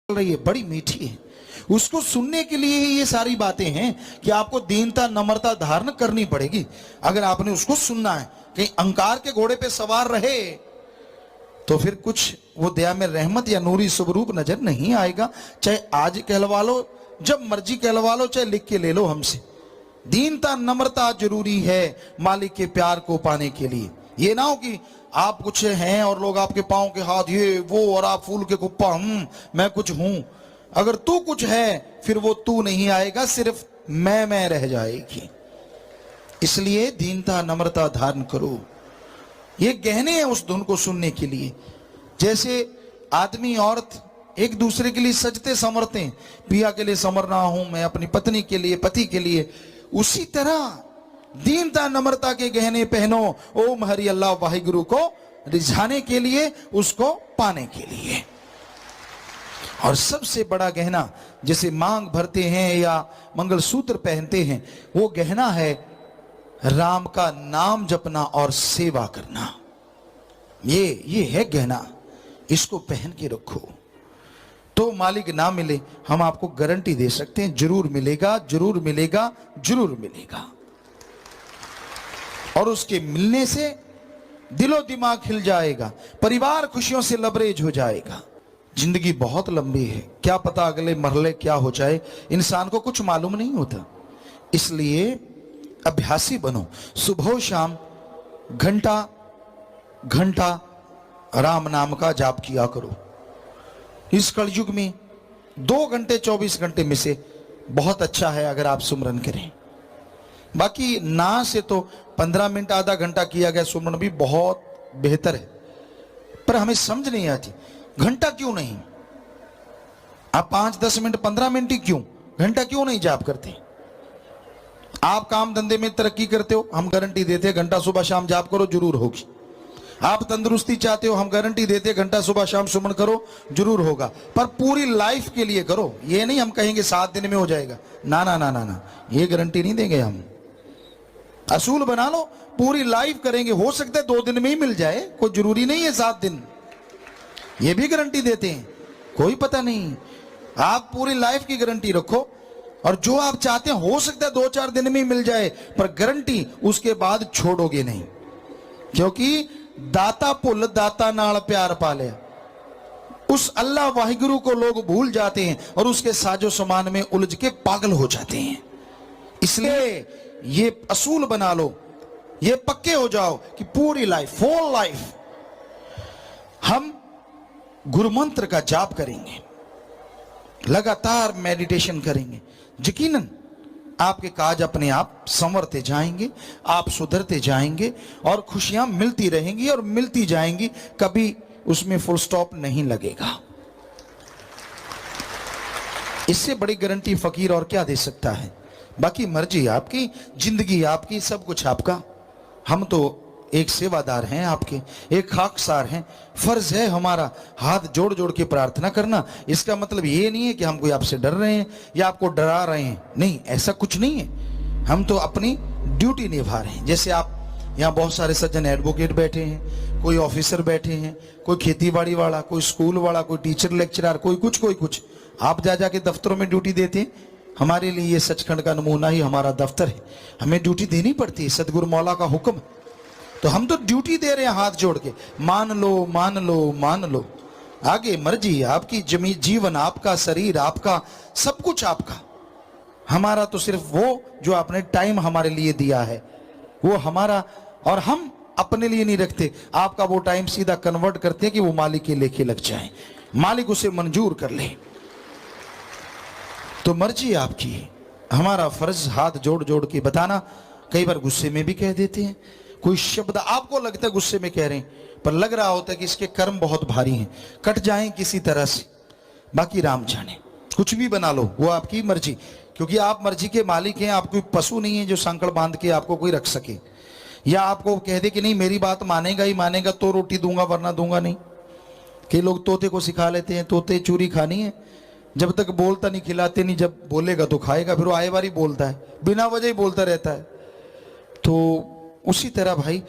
रही है बड़ी मीठी है। उसको सुनने के लिए ही ये सारी बातें हैं कि आपको दीनता नम्रता धारण करनी पड़ेगी। अगर आपने उसको सुनना है, कहीं अहंकार के घोड़े पे सवार रहे तो फिर कुछ वो दया में रहमत या नूरी स्वरूप नजर नहीं आएगा। चाहे आज कहलवा लो, जब मर्जी कहलवा लो, चाहे लिख के ले लो हमसे। दीनता नम्रता जरूरी है मालिक के प्यार को पाने के लिए। ये ना हो कि आप कुछ हैं और लोग आपके पांव के हाथ ये वो और आप फूल के कुप्पा मैं कुछ हूं। अगर तू कुछ है फिर वो तू नहीं आएगा, सिर्फ मैं रह जाएगी। इसलिए दीनता नम्रता धारण करो। ये गहने हैं उस धुन को सुनने के लिए। जैसे आदमी औरत एक दूसरे के लिए सजते संवरते हैं, पिया के लिए संवर रहा हूं मैं, अपनी पत्नी के लिए, पति के लिए, उसी तरह दीनता नम्रता के गहने पहनो ओम हरि अल्लाह वाहिगुरु को रिझाने के लिए, उसको पाने के लिए। और सबसे बड़ा गहना जैसे मांग भरते हैं या मंगलसूत्र पहनते हैं, वो गहना है राम का नाम जपना और सेवा करना। ये है गहना, इसको पहन के रखो। तो मालिक ना मिले, हम आपको गारंटी दे सकते हैं जरूर मिलेगा, जरूर मिलेगा, जरूर मिलेगा। और उसके मिलने से दिलो दिमाग हिल जाएगा, परिवार खुशियों से लबरेज हो जाएगा। जिंदगी बहुत लंबी है, क्या पता अगले मरहले क्या हो जाए, इंसान को कुछ मालूम नहीं होता। इसलिए अभ्यासी बनो, सुबह शाम घंटा घंटा राम नाम का जाप किया करो। इस कलयुग में 2 घंटे 24 घंटे में से बहुत अच्छा है अगर आप सुमरन करें। बाकी ना से तो 15 मिनट आधा घंटा किया गया सुमरन भी बहुत बेहतर है, पर हमें समझ नहीं आती घंटा क्यों नहीं। आप 5-10 मिनट 15 मिनट ही क्यों, घंटा क्यों नहीं जाप करते। आप काम धंधे में तरक्की करते हो, हम गारंटी देते हैं घंटा सुबह शाम जाप करो जरूर होगी। आप तंदुरुस्ती चाहते हो, हम गारंटी देते हैं घंटा सुबह शाम सुमन करो जरूर होगा। पर पूरी लाइफ के लिए करो, ये नहीं हम कहेंगे 7 दिन में हो जाएगा, ना ना ना ना ना, ये गारंटी नहीं देंगे हम। असूल बना लो, पूरी लाइफ करेंगे, हो सकता है 2 दिन में ही मिल जाए, कोई जरूरी नहीं है 7 दिन, ये भी गारंटी देते हैं, कोई पता नहीं। आप पूरी लाइफ की गारंटी रखो और जो आप चाहते हैं हो सकता है 2-4 दिन में ही मिल जाए, पर गारंटी उसके बाद छोड़ोगे नहीं। क्योंकि दाता पुल दाता नाल प्यार पाले, उस अल्लाह वाहिगुरु को लोग भूल जाते हैं और उसके साजो सामान में उलझ के पागल हो जाते हैं। इसलिए ये असूल बना लो, ये पक्के हो जाओ कि पूरी लाइफ, फुल लाइफ हम गुरु मंत्र का जाप करेंगे, लगातार मेडिटेशन करेंगे। यकीनन आपके काज अपने आप संवरते जाएंगे, आप सुधरते जाएंगे और खुशियां मिलती रहेंगी और मिलती जाएंगी, कभी उसमें फुल स्टॉप नहीं लगेगा। इससे बड़ी गारंटी फकीर और क्या दे सकता है। बाकी मर्जी आपकी, जिंदगी आपकी, सब कुछ आपका। हम तो एक सेवादार हैं आपके, एक खाकसार हैं। फर्ज है हमारा हाथ जोड़ जोड़ के प्रार्थना करना। इसका मतलब ये नहीं है कि हम कोई आपसे डर रहे हैं या आपको डरा रहे हैं, नहीं, ऐसा कुछ नहीं है। हम तो अपनी ड्यूटी निभा रहे हैं। जैसे आप यहाँ बहुत सारे सज्जन एडवोकेट बैठे हैं, कोई ऑफिसर बैठे हैं, कोई खेतीबाड़ी वाला, कोई स्कूल वाला, कोई टीचर लेक्चरर, कोई कुछ। आप जा जाके दफ्तरों में ड्यूटी देते हैं। हमारे लिए ये सचखंड का नमूना ही हमारा दफ्तर है, हमें ड्यूटी देनी पड़ती है, सदगुरु मौला का हुक्म। तो हम तो ड्यूटी दे रहे हैं हाथ जोड़ के, मान लो मान लो मान लो। आगे मर्जी आपकी, जीवन आपका, शरीर आपका, सब कुछ आपका। हमारा तो सिर्फ वो जो आपने टाइम हमारे लिए दिया है वो हमारा, और हम अपने लिए नहीं रखते। आपका वो टाइम सीधा कन्वर्ट करते हैं कि वो मालिक के लेके लग जाए, मालिक उसे मंजूर कर ले। तो मर्जी आपकी, हमारा फर्ज हाथ जोड़ जोड़ के बताना। कई बार गुस्से में भी कह देते हैं, कोई शब्द आपको लगता है गुस्से में कह रहे हैं, पर लग रहा होता है कि इसके कर्म बहुत भारी हैं, कट जाएं किसी तरह से। बाकी राम जाने, कुछ भी बना लो, वो आपकी मर्जी, क्योंकि आप मर्जी के मालिक हैं। आप कोई पशु नहीं है जो सांकड़ बांध के आपको कोई रख सके, या आपको कह दे कि नहीं मेरी बात मानेगा ही मानेगा तो रोटी दूंगा वरना दूंगा नहीं। कई लोग तोते को सिखा लेते हैं, तोते चूरी खानी है, जब तक बोलता नहीं खिलाते नहीं, जब बोलेगा तो खाएगा, फिर वो आए बार ही बोलता है, बिना वजह ही बोलता रहता है। तो उसी तरह भाई